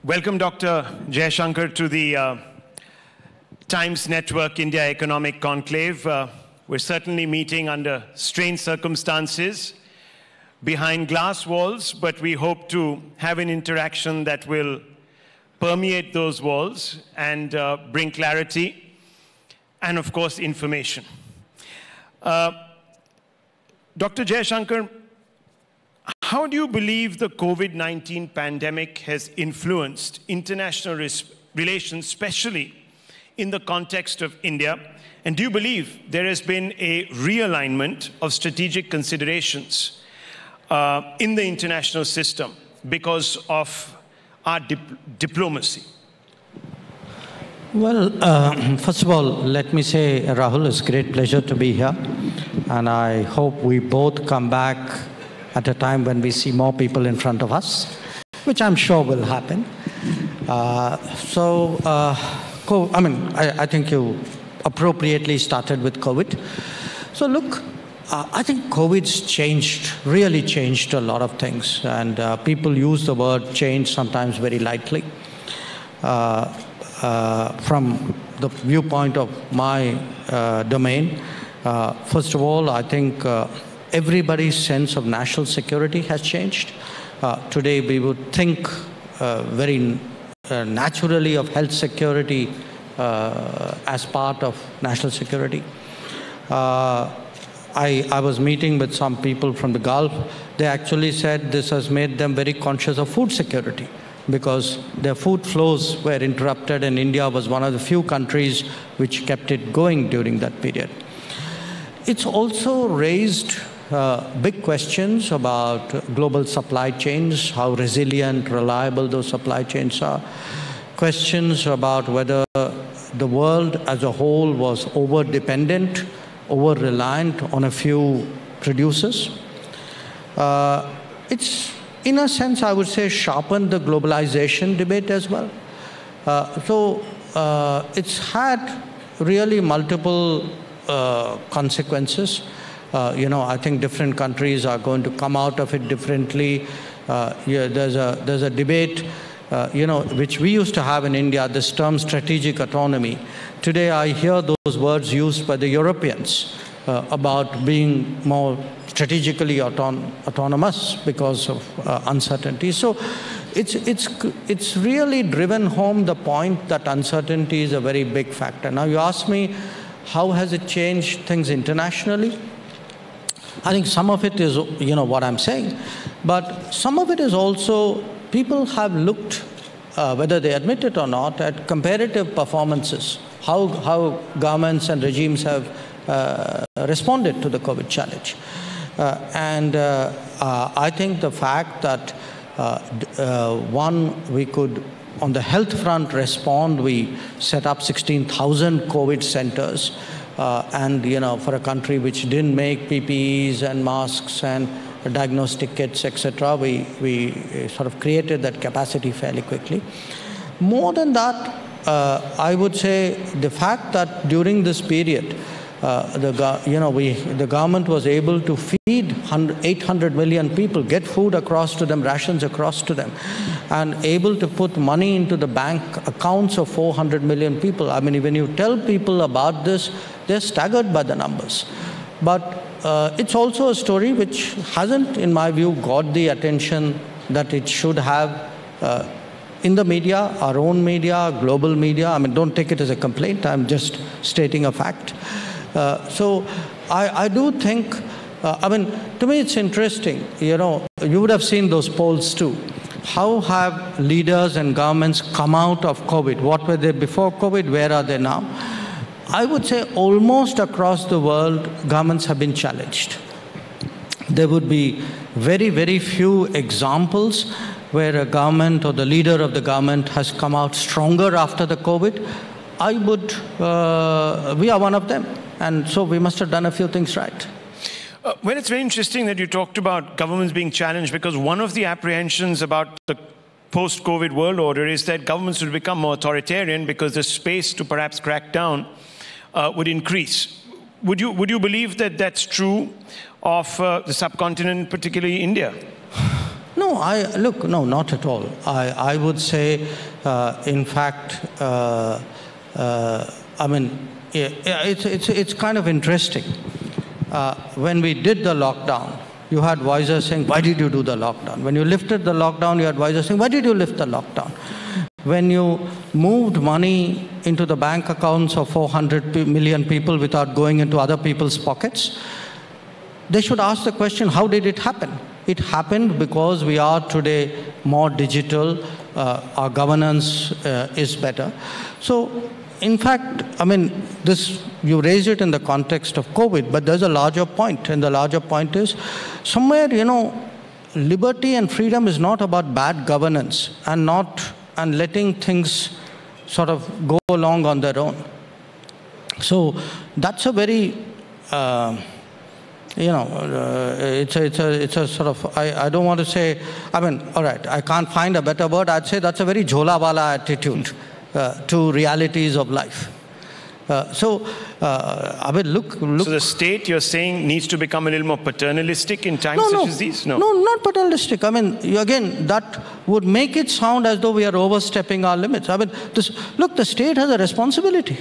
Welcome, Dr. Jaishankar, to the Times Network India Economic Conclave. We're certainly meeting under strange circumstances, behind glass walls, but we hope to have an interaction that will permeate those walls and bring clarity and, of course, information. Dr. Jaishankar, how do you believe the COVID-19 pandemic has influenced international relations, especially in the context of India? And do you believe there has been a realignment of strategic considerations in the international system because of our diplomacy? Well, first of all, let me say, Rahul, it's a great pleasure to be here. And I hope we both come back at a time when we see more people in front of us, which I'm sure will happen. I think you appropriately started with COVID. So look, I think COVID's really changed a lot of things. And people use the word change sometimes very lightly. From the viewpoint of my domain, first of all, I think everybody's sense of national security has changed. Today, we would think very naturally of health security as part of national security. I was meeting with some people from the Gulf. They actually said this has made them very conscious of food security because their food flows were interrupted, and India was one of the few countries which kept it going during that period. It's also raised big questions about global supply chains, how resilient, reliable those supply chains are. Questions about whether the world as a whole was over-dependent, over-reliant on a few producers. It's, in a sense, I would say, sharpened the globalization debate as well. It's had really multiple consequences. I think different countries are going to come out of it differently. There's a debate, which we used to have in India, this term strategic autonomy. Today, I hear those words used by the Europeans about being more strategically autonomous because of uncertainty. So it's really driven home the point that uncertainty is a very big factor. Now, you ask me, how has it changed things internationally? I think some of it is, what I'm saying, but some of it is also people have looked, whether they admit it or not, at comparative performances, how governments and regimes have responded to the COVID challenge. I think the fact that, we could, on the health front, respond. We set up 16,000 COVID centers. For a country which didn't make PPEs and masks and diagnostic kits, etc., we sort of created that capacity fairly quickly. More than that, I would say the fact that during this period, the government was able to feed 800 million people, get food across to them, rations across to them, and able to put money into the bank accounts of 400 million people. I mean, when you tell people about this, they're staggered by the numbers. But it's also a story which hasn't, in my view, got the attention that it should have in the media, our own media, global media. I mean, don't take it as a complaint. I'm just stating a fact. I do think, to me it's interesting, you would have seen those polls too. How have leaders and governments come out of COVID? What were they before COVID? Where are they now? I would say almost across the world, governments have been challenged. There would be very, very few examples where a government or the leader of the government has come out stronger after the COVID. We are one of them. And so we must have done a few things right. Well, it's very interesting that you talked about governments being challenged, because one of the apprehensions about the post-COVID world order is that governments will become more authoritarian because the space to perhaps crack down would increase. Would you believe that that's true of the subcontinent, particularly India? No, No, not at all. I would say, in fact, it's kind of interesting. When we did the lockdown, you had voices saying, why did you do the lockdown? When you lifted the lockdown, you had voices saying, why did you lift the lockdown? When you moved money into the bank accounts of 400 million people without going into other people's pockets, they should ask the question, how did it happen? It happened because we are today more digital, our governance is better. So, in fact, you raise it in the context of COVID, but there's a larger point, and the larger point is, somewhere, liberty and freedom is not about bad governance and letting things sort of go along on their own. So that's a very, it's a sort of, I don't want to say, all right, I can't find a better word. I'd say that's a very jholawala attitude to realities of life. Look. So the state, you're saying, needs to become a little more paternalistic in times such as these? No, not paternalistic. Again, that would make it sound as though we are overstepping our limits. Look, the state has a responsibility.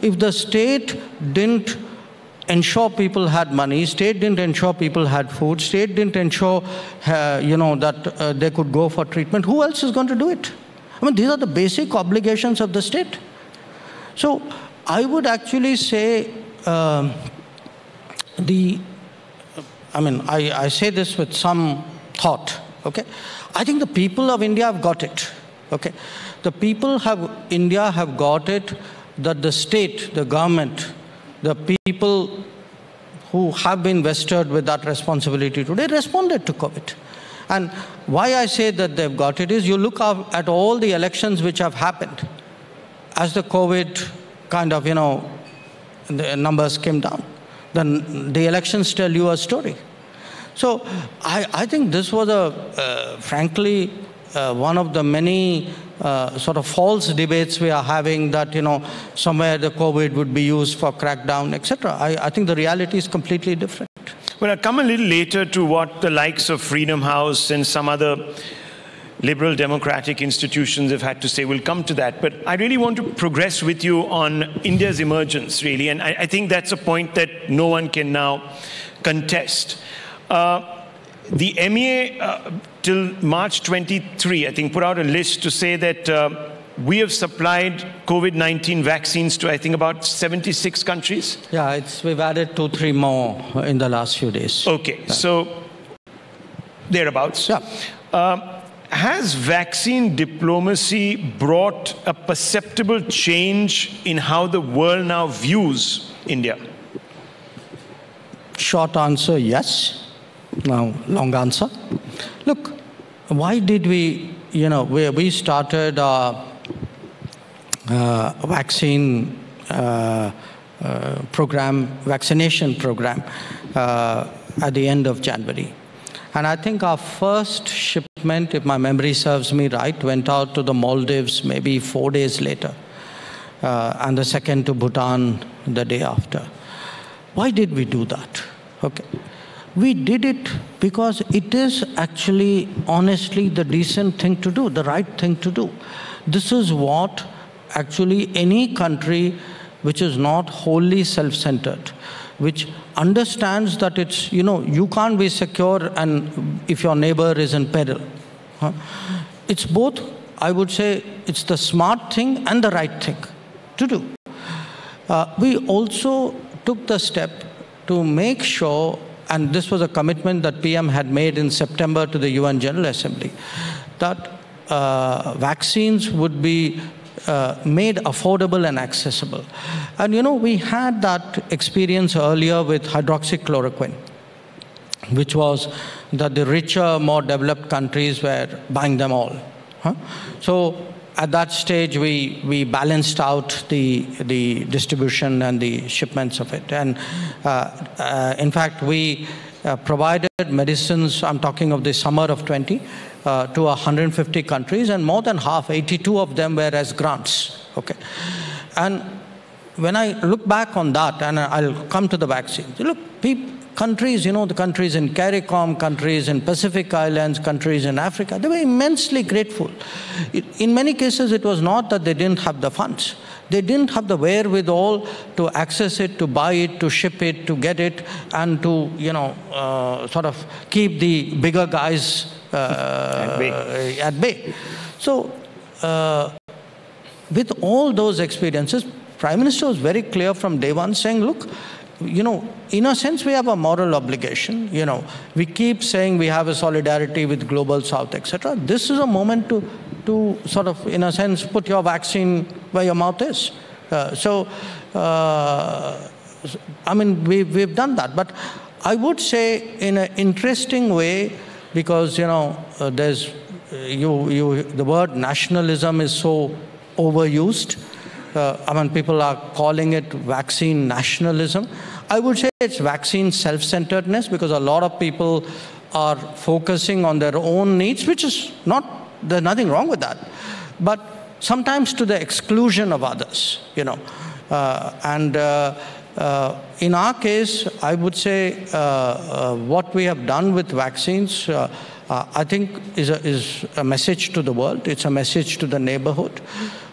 If the state didn't ensure people had money, state didn't ensure people had food, state didn't ensure, that they could go for treatment, who else is going to do it? These are the basic obligations of the state. So I would actually say, I say this with some thought, okay? I think the people of India have got it, okay? The people of India have got it that the state, the government, the people who have been vested with that responsibility today responded to COVID. And why I say that they've got it is, you look at all the elections which have happened as the COVID kind of, the numbers came down. Then the elections tell you a story. So I think this was frankly, one of the many sort of false debates we are having that, somewhere the COVID would be used for crackdown, etc. I think the reality is completely different. Well, I'll come a little later to what the likes of Freedom House and some other liberal democratic institutions have had to say. We'll come to that. But I really want to progress with you on India's emergence, really. And I think that's a point that no one can now contest. The MEA, till March 23, I think, put out a list to say that we have supplied COVID-19 vaccines to, I think, about 76 countries. Yeah, we've added 2-3 more in the last few days. Okay, so thereabouts. Yeah. Has vaccine diplomacy brought a perceptible change in how the world now views India? Short answer, yes. Now, long answer. Look, why did we, we started our vaccination program at the end of January. And I think our first shipment, if my memory serves me right, went out to the Maldives maybe 4 days later. And the second to Bhutan the day after. Why did we do that? Okay. We did it because it is actually, honestly, the decent thing to do, the right thing to do. This is what actually any country which is not wholly self-centered, which understands that it's, you can't be secure and if your neighbor is in peril. It's both, I would say, it's the smart thing and the right thing to do. We also took the step to make sure, and this was a commitment that PM had made in September to the UN General Assembly, that vaccines would be made affordable and accessible. And we had that experience earlier with hydroxychloroquine, which was that the richer, more developed countries were buying them all. So at that stage, we balanced out the distribution and the shipments of it. And in fact, we provided medicines, I'm talking of the summer of 20, to 150 countries, and more than half, 82 of them were as grants. Okay. And when I look back on that, and I'll come to the vaccines, look, countries, the countries in CARICOM, countries in Pacific Islands, countries in Africa, they were immensely grateful. In many cases, it was not that they didn't have the funds. They didn't have the wherewithal to access it, to buy it, to ship it, to get it, and to, sort of keep the bigger guys at bay. So, with all those experiences, Prime Minister was very clear from day one, saying, look, in a sense, we have a moral obligation. We keep saying we have a solidarity with Global South, etc. This is a moment to sort of, in a sense, put your vaccine where your mouth is. I mean, we've done that. But I would say in an interesting way, because, there's, the word nationalism is so overused. I mean, people are calling it vaccine nationalism. I would say it's vaccine self-centeredness, because a lot of people are focusing on their own needs, which is not, there's nothing wrong with that. But sometimes to the exclusion of others, in our case, I would say what we have done with vaccines, I think is a message to the world. It's a message to the neighborhood.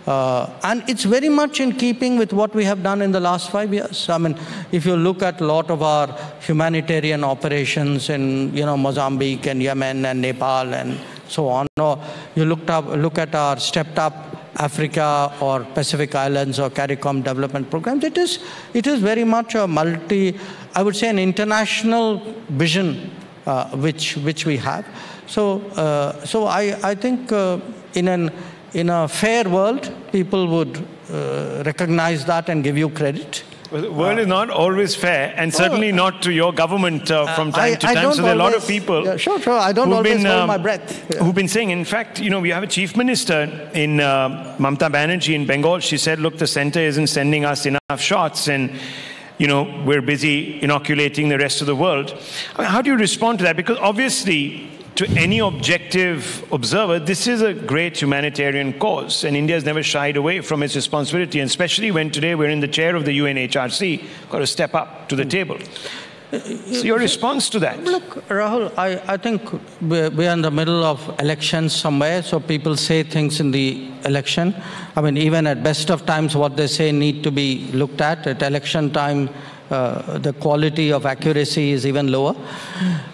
And it's very much in keeping with what we have done in the last 5 years. I mean, if you look at a lot of our humanitarian operations in, Mozambique and Yemen and Nepal and so on, or you look at our stepped up Africa or Pacific Islands or CARICOM development programs, it is very much a I would say an international vision which we have. So I think in a fair world, people would recognize that and give you credit. Well, the world is not always fair, and certainly not to your government from time to time. So there are a lot of people I don't always hold my breath. Who've been saying, in fact, we have a chief minister in Mamata Banerjee in Bengal. She said, look, the center isn't sending us enough shots, and we're busy inoculating the rest of the world. I mean, how do you respond to that? Because obviously, to any objective observer, this is a great humanitarian cause, and India has never shied away from its responsibility, and especially when today we're in the chair of the UNHRC, got to step up to the table. So your response to that? Look, Rahul, I think we're in the middle of elections somewhere, so people say things in the election. I mean, even at best of times, what they say need to be looked at. At election time, the quality of accuracy is even lower.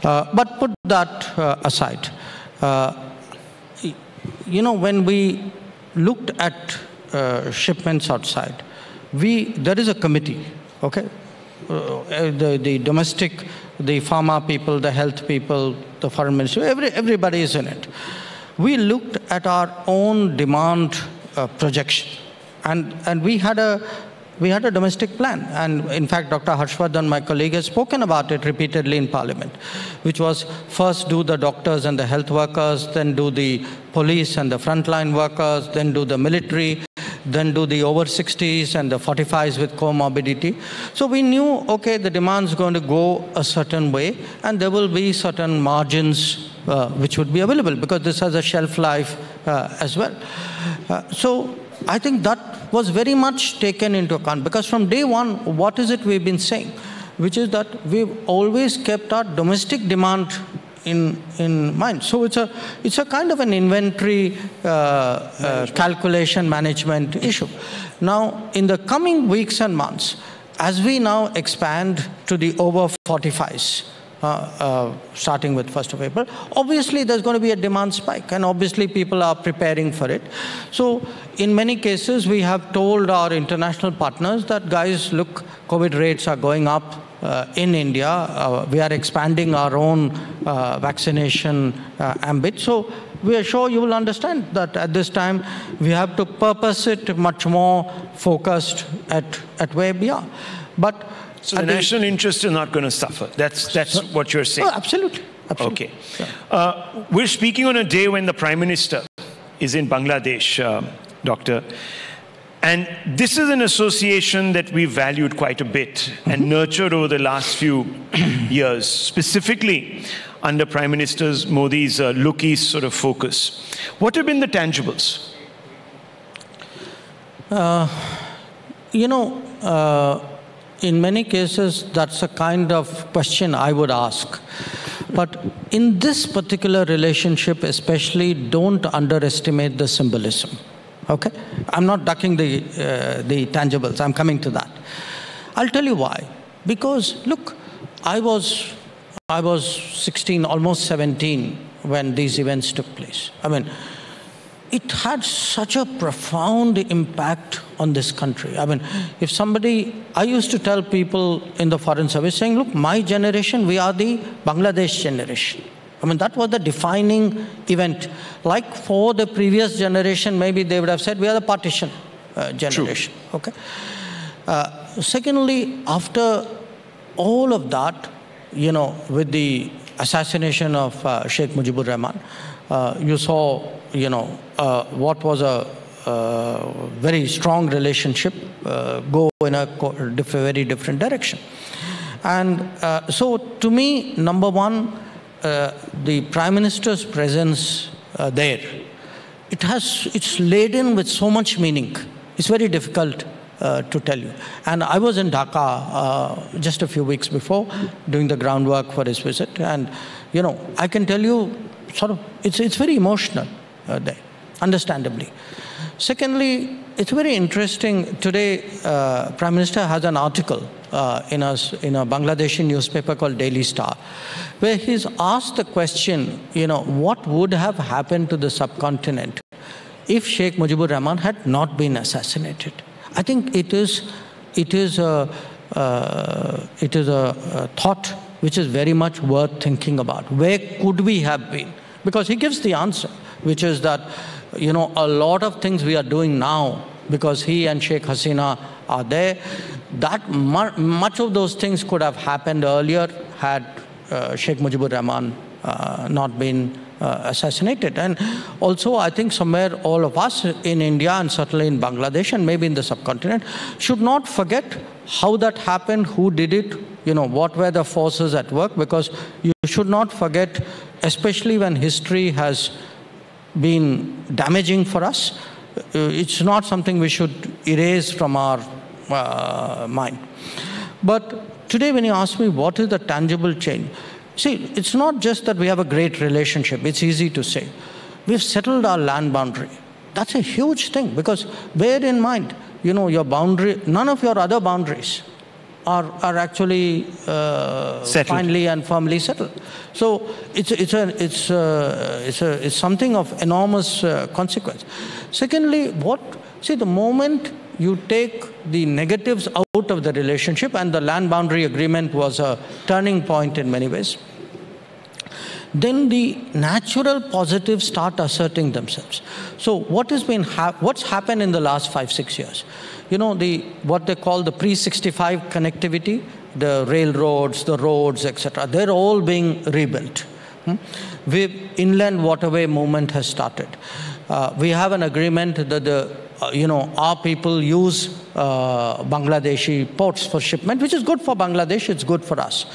But put that aside. When we looked at shipments outside, there is a committee, okay? The domestic, the pharma people, the health people, the foreign ministry, everybody is in it. We looked at our own demand projection, and we had a domestic plan. And in fact, Dr. Harshvardhan, my colleague, has spoken about it repeatedly in Parliament, which was first do the doctors and the health workers, then do the police and the frontline workers, then do the military, then do the over 60s and the 45s with comorbidity. So we knew, okay, the demand's going to go a certain way, and there will be certain margins which would be available, because this has a shelf life as well. So I think that was very much taken into account, because from day one, what is it we've been saying? Which is that we've always kept our domestic demand in mind. So it's a kind of an inventory calculation management issue. Now, in the coming weeks and months, as we now expand to the over 45s, starting with 1st of April, obviously there's going to be a demand spike, and obviously people are preparing for it. So in many cases, we have told our international partners that, guys, look, COVID rates are going up in India. We are expanding our own vaccination ambit. So we are sure you will understand that at this time, we have to purpose it much more focused at where we are. But so the national interest is not going to suffer. That's what you're saying. Oh, absolutely. Okay. Yeah. We're speaking on a day when the Prime Minister is in Bangladesh, Doctor. And this is an association that we've valued quite a bit and nurtured over the last few years, specifically under Prime Minister Modi's Look East sort of focus. What have been the tangibles? in many cases, that's a kind of question I would ask. But in this particular relationship especially, don't underestimate the symbolism. Okay? I'm not ducking the tangibles. I'm coming to that. I'll tell you why. Because, look, I was 16, almost 17 when these events took place. I mean, it had such a profound impact on this country. I mean, if somebody, I used to tell people in the foreign service saying, look, my generation, we are the Bangladesh generation. I mean, that was the defining event. Like for the previous generation, maybe they would have said, we are the partition generation. True. Okay. Secondly, after all of that, you know, with the assassination of Sheikh Mujibur Rahman, you saw, you know, what was a very strong relationship go in a very different direction. And so to me, number one, the Prime Minister's presence there, it's laden with so much meaning. It's very difficult to tell you. And I was in Dhaka just a few weeks before doing the groundwork for his visit. And, you know, I can tell you, sort of, it's very emotional there, understandably. Secondly, it's very interesting. Today, Prime Minister has an article in a Bangladeshi newspaper called Daily Star, where he's asked the question, you know, what would have happened to the subcontinent if Sheikh Mujibur Rahman had not been assassinated? I think it is a thought which is very much worth thinking about. Where could we have been? Because he gives the answer, which is that, you know, a lot of things we are doing now because he and Sheikh Hasina are there, that much of those things could have happened earlier had Sheikh Mujibur Rahman not been assassinated. And also, I think somewhere all of us in India and certainly in Bangladesh and maybe in the subcontinent should not forget how that happened, who did it, you know, what were the forces at work, because you should not forget, especially when history has been damaging for us, it's not something we should erase from our mind. But today when you ask me what is the tangible change, see, it's not just that we have a great relationship. It's easy to say. We've settled our land boundary. That's a huge thing, because bear in mind, you know, your boundary, none of your other boundaries are actually finally and firmly settled. So it's something of enormous consequence. Secondly, the moment you take the negatives out of the relationship, and the land boundary agreement was a turning point in many ways, then the natural positives start asserting themselves. So what's happened in the last 5-6 years? You know, what they call the pre-65 connectivity, the railroads, the roads, etc., they're all being rebuilt. Inland waterway movement has started. We have an agreement that our people use Bangladeshi ports for shipment, which is good for Bangladesh, it's good for us.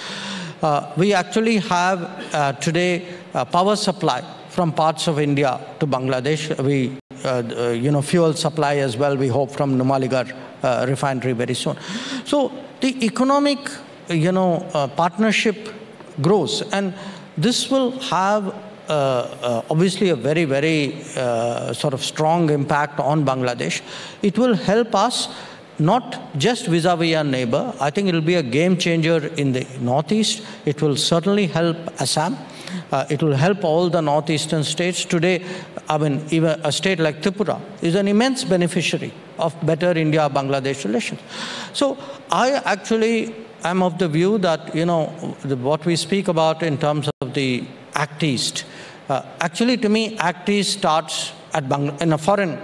We actually have today power supply from parts of India to Bangladesh. We, fuel supply as well, we hope, from Numaligarh refinery very soon. So the economic, partnership grows, and this will have obviously a very, very sort of strong impact on Bangladesh. It will help us not just vis-a-vis our neighbor. I think it will be a game changer in the northeast. It will certainly help Assam. It will help all the northeastern states. Today, I mean, even a state like Tripura is an immense beneficiary of better India-Bangladesh relations. So I actually am of the view that, what we speak about in terms of the Act East, actually to me, Act East starts in a foreign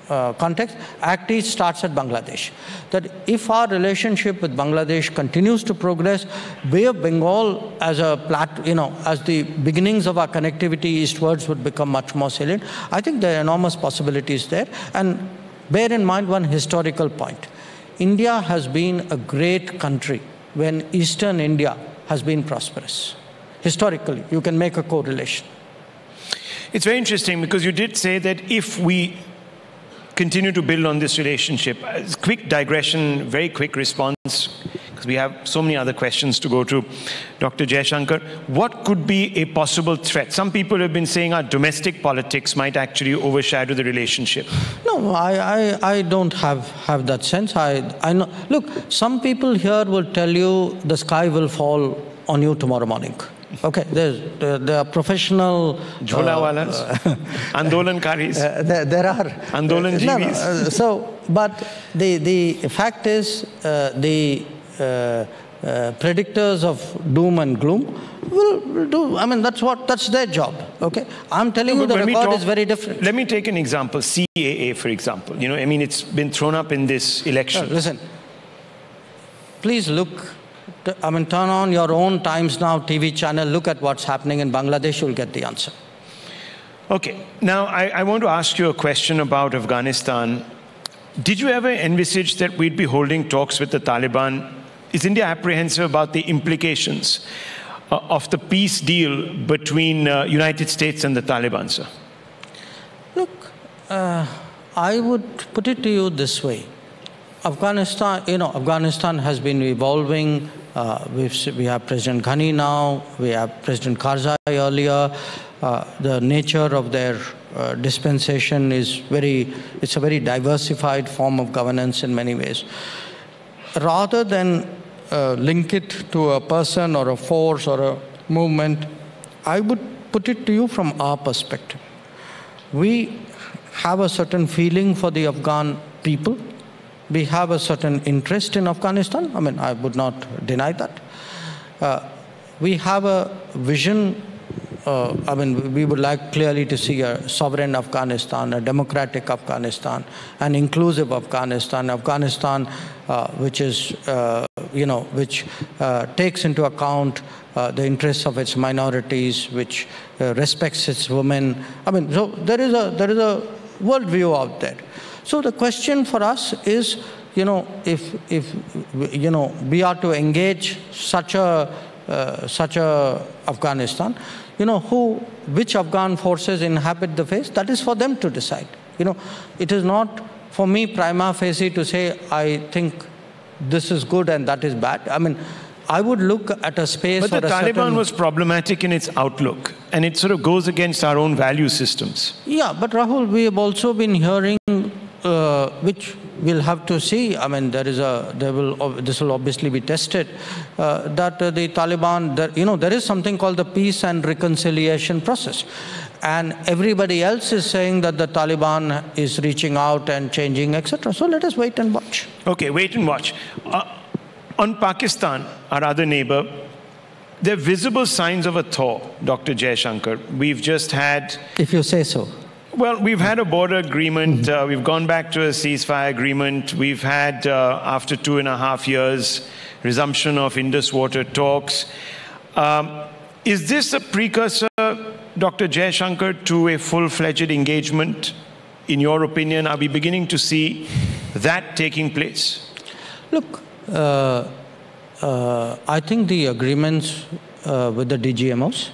context, Act East starts at Bangladesh. That if our relationship with Bangladesh continues to progress, Bay of Bengal as as the beginnings of our connectivity eastwards would become much more salient. I think there are enormous possibilities there. And bear in mind one historical point. India has been a great country when Eastern India has been prosperous. Historically, you can make a correlation. It's very interesting because you did say that if we continue to build on this relationship, quick digression, very quick response, because We have so many other questions to go to. Dr. Jaishankar, what could be a possible threat? Some people have been saying our domestic politics might actually overshadow the relationship. No, I don't have that sense. I know. Look, some people here will tell you the sky will fall on you tomorrow morning. Okay, there are professional... Jholawalas, Andolankaris. There are... Andolanjivis. But the fact is, the predictors of doom and gloom will do, I mean, that's their job, okay? I'm telling you the record is very different. Let me take an example, CAA, for example. You know, I mean, it's been thrown up in this election. Listen, please look, I mean, turn on your own Times Now TV channel, look at what's happening in Bangladesh, you'll get the answer. Okay, now I want to ask you a question about Afghanistan. Did you ever envisage that we'd be holding talks with the Taliban? Is India apprehensive about the implications of the peace deal between United States and the Taliban, sir? Look, I would put it to you this way. Afghanistan, you know, Afghanistan has been evolving. We have President Ghani now, we have President Karzai earlier. The nature of their dispensation is it's a very diversified form of governance in many ways. Rather than link it to a person or a force or a movement, I would put it to you from our perspective. We have a certain feeling for the Afghan people. We have a certain interest in Afghanistan. I mean, I would not deny that. We have a vision. I mean, we would like clearly to see a sovereign Afghanistan, a democratic Afghanistan, an inclusive Afghanistan, which is, you know, which takes into account the interests of its minorities, which respects its women. I mean, so there is a worldview out there. So the question for us is, you know, if you know, we are to engage such a Afghanistan, you know, which Afghan forces inhabit the face, that is for them to decide. You know, it is not for me prima facie to say, I think this is good and that is bad. I mean, I would look at a space. But the Taliban was problematic in its outlook, and it sort of goes against our own value systems. Yeah, but Rahul, we have also been hearing, which we'll have to see. I mean, this will obviously be tested. That the Taliban, you know, there is something called the peace and reconciliation process, and everybody else is saying that the Taliban is reaching out and changing, etc. So let us wait and watch. Okay, wait and watch. On Pakistan, our other neighbor, there are visible signs of a thaw, Dr. Jaishankar. We've just had... If you say so. Well, we've had a border agreement. We've gone back to a ceasefire agreement. We've had, after 2.5 years, resumption of Indus water talks. Is this a precursor, Dr. Jaishankar, to a full-fledged engagement? In your opinion, are we beginning to see that taking place? Look, I think the agreements with the DGMOs,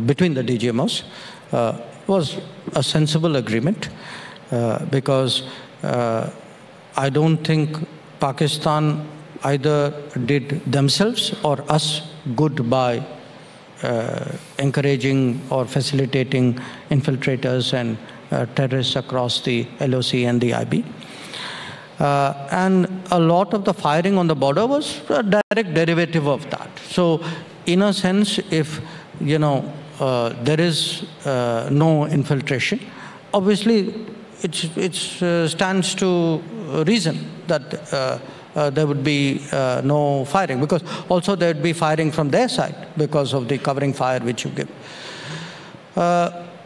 between the DGMOs, was a sensible agreement because I don't think Pakistan either did themselves or us good by encouraging or facilitating infiltrators and terrorists across the LOC and the IB. And a lot of the firing on the border was a direct derivative of that. So in a sense, if, you know, there is no infiltration, obviously it stands to reason that there would be no firing, because also there would be firing from their side because of the covering fire which you give.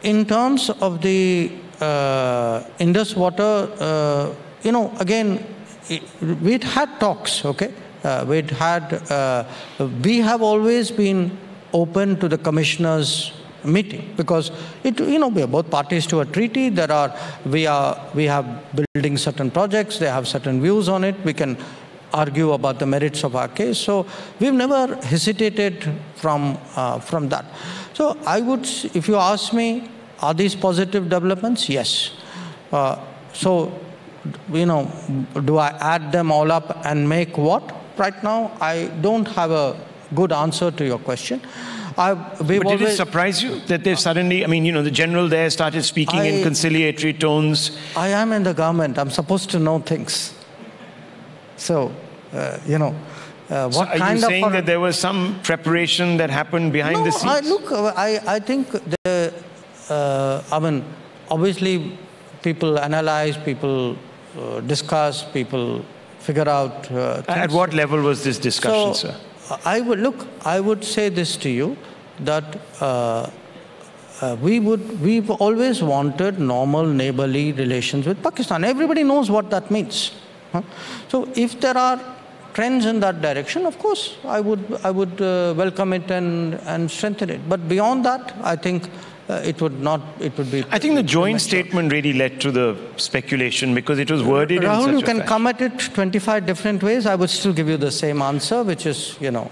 In terms of the Indus water, you know, again, we'd had talks, okay? We have always been open to the commissioners' meeting because you know, we are both parties to a treaty. We have building certain projects. They have certain views on it. We can argue about the merits of our case. So we've never hesitated from that. So I would, if you ask me, are these positive developments? Yes. So, you know, do I add them all up and make what? right now, I don't have a good answer to your question. But did it surprise you that they've suddenly, I mean, you know, the general there started speaking in conciliatory tones? I am in the government. I'm supposed to know things. So, you know, what so are you saying that there was some preparation that happened behind the scenes? I think, I mean, obviously people analyze, people discuss, people figure out things. At what level was this discussion, sir? I would say this to you, that we've always wanted normal neighborly relations with Pakistan. Everybody knows what that means. So if there are trends in that direction, of course, I would welcome it and strengthen it. But beyond that, I think it would be... I think the joint statement really led to the speculation because it was worded Rahul, in such you a can fashion. come at it 25 different ways. I would still give you the same answer, which is, you know...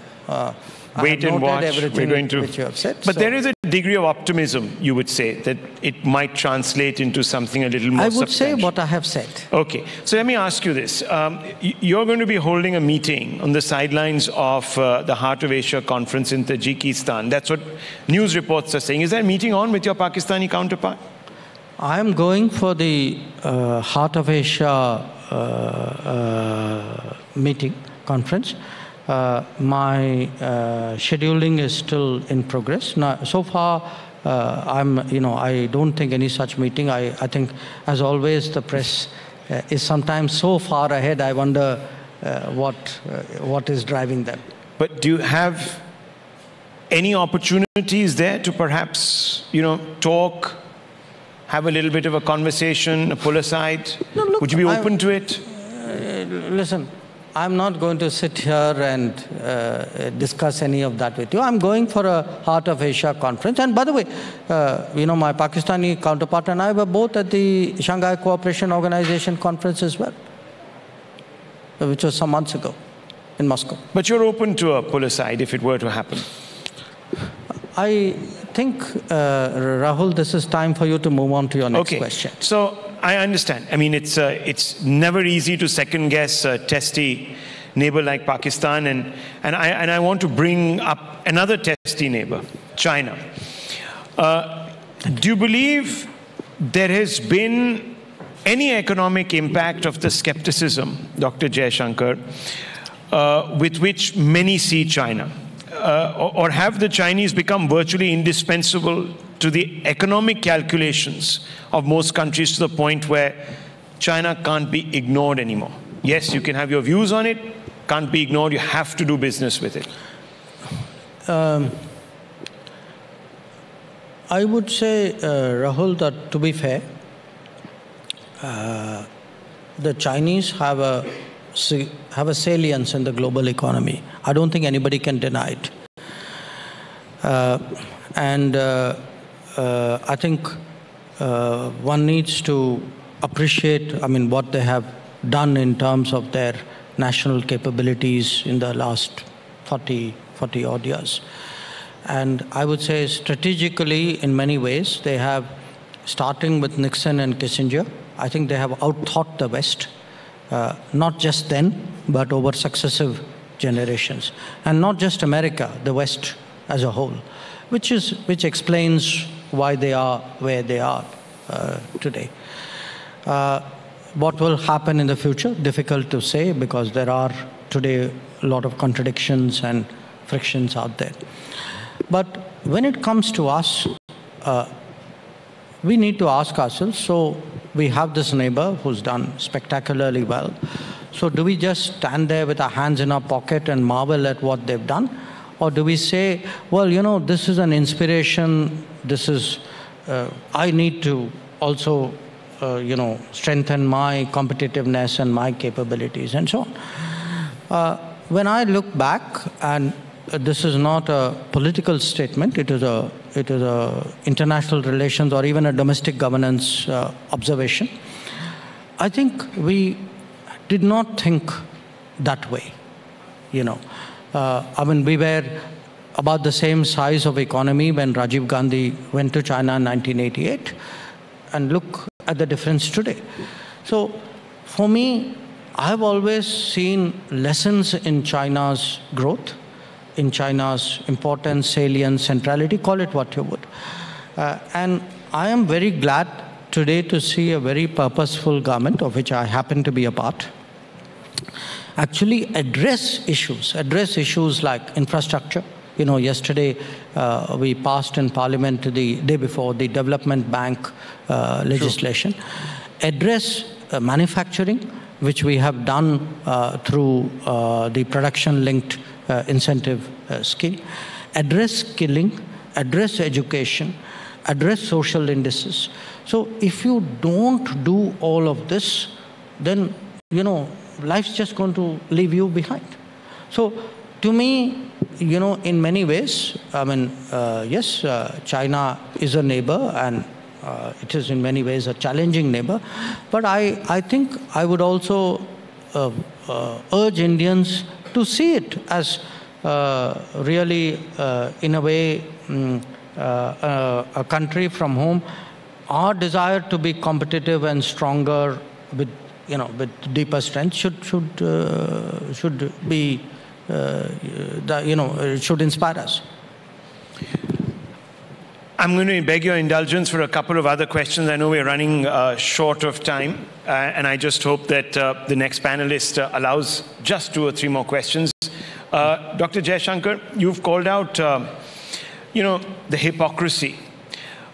Wait and watch. We're going to... which you have said. But there is a degree of optimism, you would say, that it might translate into something a little more substantial. I would substantial. say what I have said. Okay. So let me ask you this. You're going to be holding a meeting on the sidelines of the Heart of Asia conference in Tajikistan. That's what news reports are saying. Is that meeting on with your Pakistani counterpart? I'm going for the Heart of Asia meeting, conference. My scheduling is still in progress. Now, so far, I don't think any such meeting. I think, as always, the press is sometimes so far ahead. I wonder what is driving them. But do you have any opportunities there to perhaps, you know, talk, have a little bit of a conversation, pull aside? No, look, would you be open to it? Listen. I'm not going to sit here and discuss any of that with you. I'm going for a Heart of Asia conference. And by the way, you know, my Pakistani counterpart and I were both at the Shanghai Cooperation Organization conference as well, which was some months ago in Moscow. But you're open to a pull aside if it were to happen? I think, Rahul, this is time for you to move on to your next question. So I understand. I mean, it's never easy to second guess a testy neighbor like Pakistan, and I want to bring up another testy neighbor, China. Do you believe there has been any economic impact of the skepticism, Dr. Jaishankar, with which many see China? Or have the Chinese become virtually indispensable to the economic calculations of most countries to the point where China can't be ignored anymore? Yes, you can have your views on it, can't be ignored, you have to do business with it. I would say, Rahul, that to be fair, the Chinese have a salience in the global economy. I don't think anybody can deny it. I think one needs to appreciate, what they have done in terms of their national capabilities in the last 40 odd years. And I would say strategically, in many ways, they have, starting with Nixon and Kissinger, I think they have outthought the West, not just then, but over successive generations. And not just America, the West as a whole, which explains why they are where they are today. What will happen in the future? Difficult to say, because there are today a lot of contradictions and frictions out there. But when it comes to us, we need to ask ourselves, so we have this neighbor who's done spectacularly well. So do we just stand there with our hands in our pocket and marvel at what they've done? Or do we say, well, you know, this is an inspiration, this is, I need to also, strengthen my competitiveness and my capabilities and so on. When I look back, and this is not a political statement, it is a international relations or even a domestic governance observation. I think we did not think that way, we were about the same size of economy when Rajiv Gandhi went to China in 1988, and look at the difference today. So for me, I've always seen lessons in China's growth, in China's importance, salience, centrality, call it what you would. And I am very glad today to see a very purposeful government, of which I happen to be a part, actually address issues like infrastructure. You know, yesterday we passed in Parliament the day before the Development Bank legislation. Sure. Address manufacturing, which we have done through the production-linked incentive scheme. Address skilling, address education, address social indices. So if you don't do all of this, then, you know, life's just going to leave you behind. So to me, you know, in many ways, I mean, yes, China is a neighbor, and it is in many ways a challenging neighbor. But I think I would also urge Indians to see it as really, in a way, a country from whom our desire to be competitive and stronger with, you know, with deeper strength should be, you know, it should inspire us. I'm going to beg your indulgence for a couple of other questions. I know we're running short of time, and I just hope that the next panelist allows just 2 or 3 more questions. Dr. Jaishankar, you've called out, you know, the hypocrisy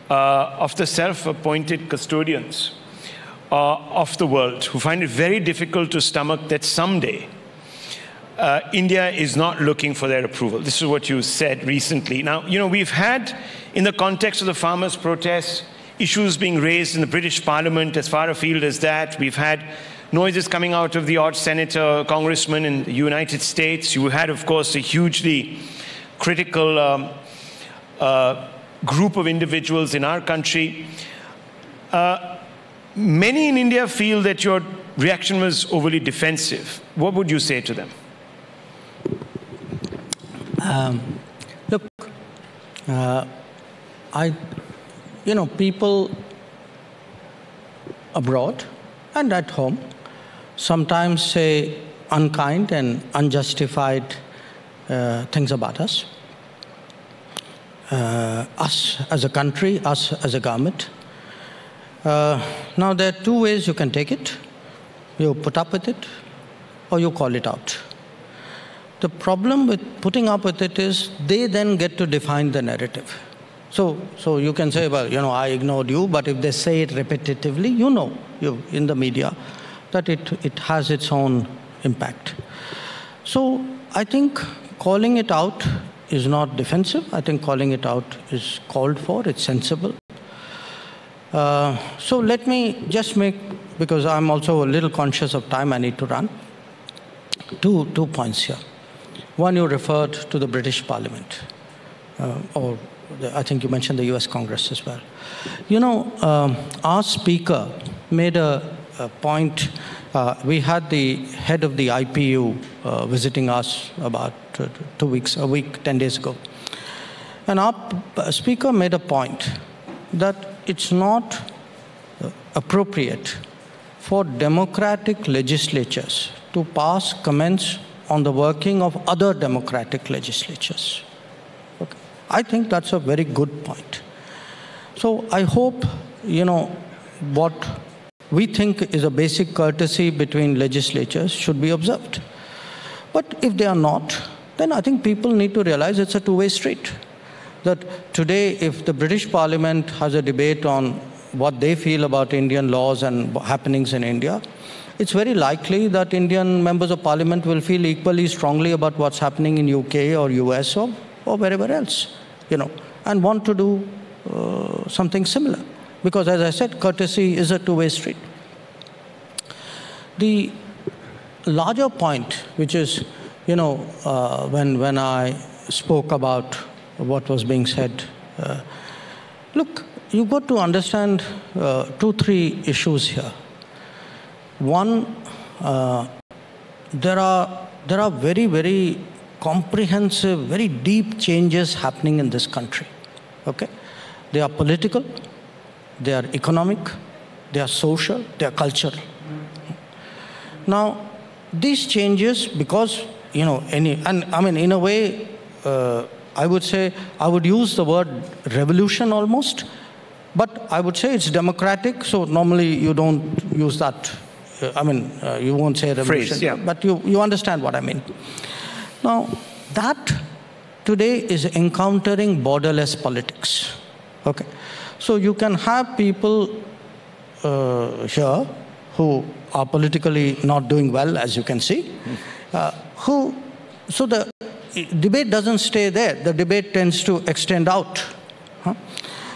of the self-appointed custodians of the world, who find it very difficult to stomach that someday India is not looking for their approval. This is what you said recently. Now, you know, we've had, in the context of the farmers' protests, issues being raised in the British Parliament as far afield as that. We've had noises coming out of the odd senator, congressman in the United States. You had, of course, a hugely critical group of individuals in our country. Many in India feel that your reaction was overly defensive. What would you say to them? Look, you know, people abroad and at home sometimes say unkind and unjustified things about us. Us as a country, us as a government. Now, there are 2 ways you can take it. You put up with it, or you call it out. The problem with putting up with it is they then get to define the narrative. So you can say, well, you know, I ignored you, but if they say it repetitively, you know, in the media, that it has its own impact. So I think calling it out is not defensive. I think calling it out is called for, it's sensible. So let me just make, because I'm also a little conscious of time, I need to run, two points here. One, you referred to the British Parliament, or I think you mentioned the US Congress as well. You know, our speaker made a point. We had the head of the IPU visiting us about 2 weeks, a week, 10 days ago. And our speaker made a point that it's not appropriate for democratic legislatures to pass comments on the working of other democratic legislatures. Okay. I think that's a very good point. So I hope, you know, what we think is a basic courtesy between legislatures should be observed. But if they are not, then I think people need to realize it's a two-way street. That today, if the British Parliament has a debate on what they feel about Indian laws and happenings in India, it's very likely that Indian members of Parliament will feel equally strongly about what's happening in UK or US or wherever else, you know, and want to do something similar. Because as I said, courtesy is a two-way street. The larger point, which is, you know, when I spoke about what was being said, look, you've got to understand 2-3 issues here. One, there are very, very comprehensive, very deep changes happening in this country. Okay? They are political, they are economic, they are social, they are cultural. Now, these changes, because, you know, and I mean, in a way, I would say, I would use the word revolution almost, but I would say it's democratic, so normally you don't use that. I mean, you won't say revolution, phrase, yeah. But you understand what I mean. Now, that today is encountering borderless politics, okay? So you can have people here who are politically not doing well, as you can see, so the debate doesn't stay there. The debate tends to extend out.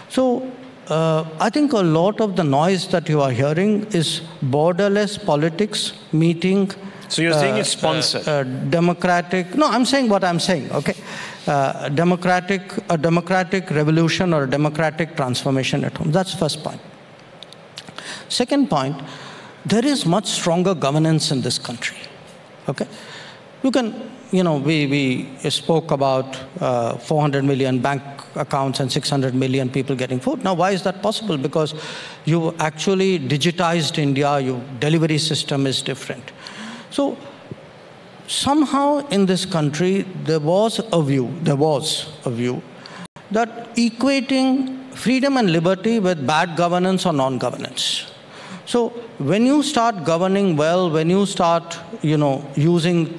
So I think a lot of the noise that you are hearing is borderless politics meeting. So you're saying it's sponsored? Democratic. No, I'm saying what I'm saying, okay? A democratic revolution or a democratic transformation at home. That's the first point. Second point, there is much stronger governance in this country, okay? You can, you know, we spoke about 400 million bank accounts and 600 million people getting food. Now, why is that possible? Because you actually digitized India, your delivery system is different. So somehow in this country, there was a view that equating freedom and liberty with bad governance or non-governance. So when you start governing well, when you start, you know, using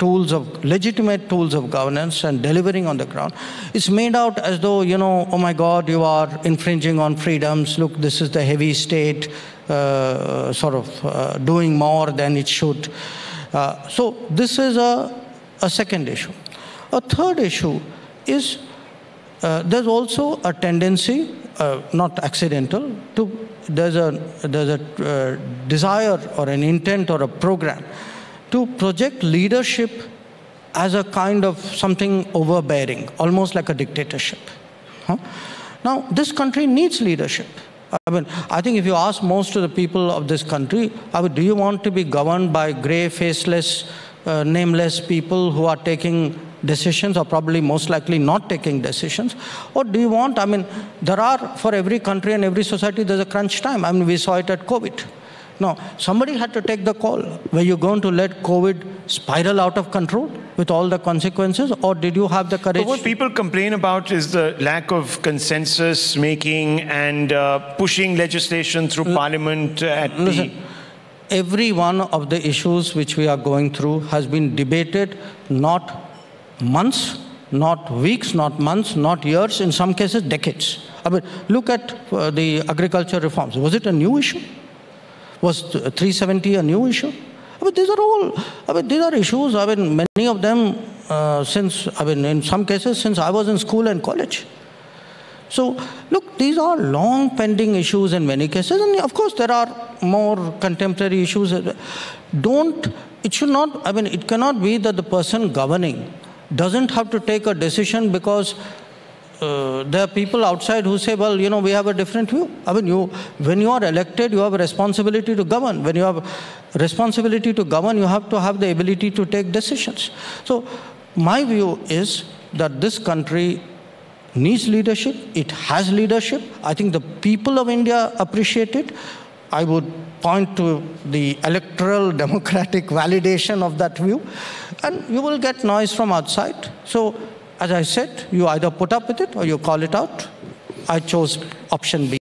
legitimate tools of governance and delivering on the ground, it's made out as though, you know, oh my God, you are infringing on freedoms. Look, this is the heavy state doing more than it should. So this is a second issue. A third issue is there's also a tendency, not accidental, there's a desire or an intent or a program to project leadership as a kind of something overbearing, almost like a dictatorship. Now, this country needs leadership. I mean, I think if you ask most of the people of this country, do you want to be governed by grey, faceless, nameless people who are taking decisions, or probably most likely not taking decisions? Or do you want, I mean, there are, for every country and every society, there's a crunch time. I mean, we saw it at COVID. No, somebody had to take the call. Were you going to let COVID spiral out of control with all the consequences, or did you have the courage? But what people complain about is the lack of consensus making and pushing legislation through Parliament every one of the issues which we are going through has been debated, not months, not weeks, not months, not years, in some cases decades. I mean, look at the agriculture reforms. Was it a new issue? Was 370 a new issue? I mean, these are issues, I mean, many of them in some cases since I was in school and college. So, look, these are long pending issues in many cases, and of course there are more contemporary issues. It cannot be that the person governing doesn't have to take a decision because there are people outside who say, well, you know, we have a different view. I mean, when you are elected, you have a responsibility to govern. When you have a responsibility to govern, you have to have the ability to take decisions. So my view is that this country needs leadership. It has leadership. I think the people of India appreciate it. I would point to the electoral democratic validation of that view. And you will get noise from outside. So, as I said, you either put up with it or you call it out. I chose option B.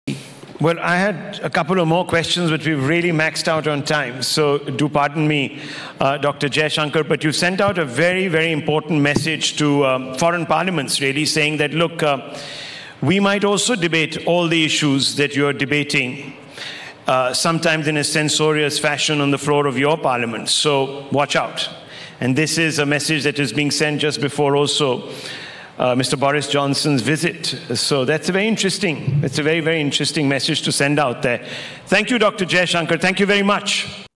Well, I had a couple of more questions, but we've really maxed out on time. So do pardon me, Dr. Jaishankar, but you sent out a very, very important message to foreign parliaments, really, saying that, look, we might also debate all the issues that you're debating, sometimes in a censorious fashion on the floor of your parliament. So watch out. And this is a message that is being sent just before also Mr. Boris Johnson's visit. So that's a very interesting, it's a very, very interesting message to send out there. Thank you, Dr. Jaishankar. Thank you very much.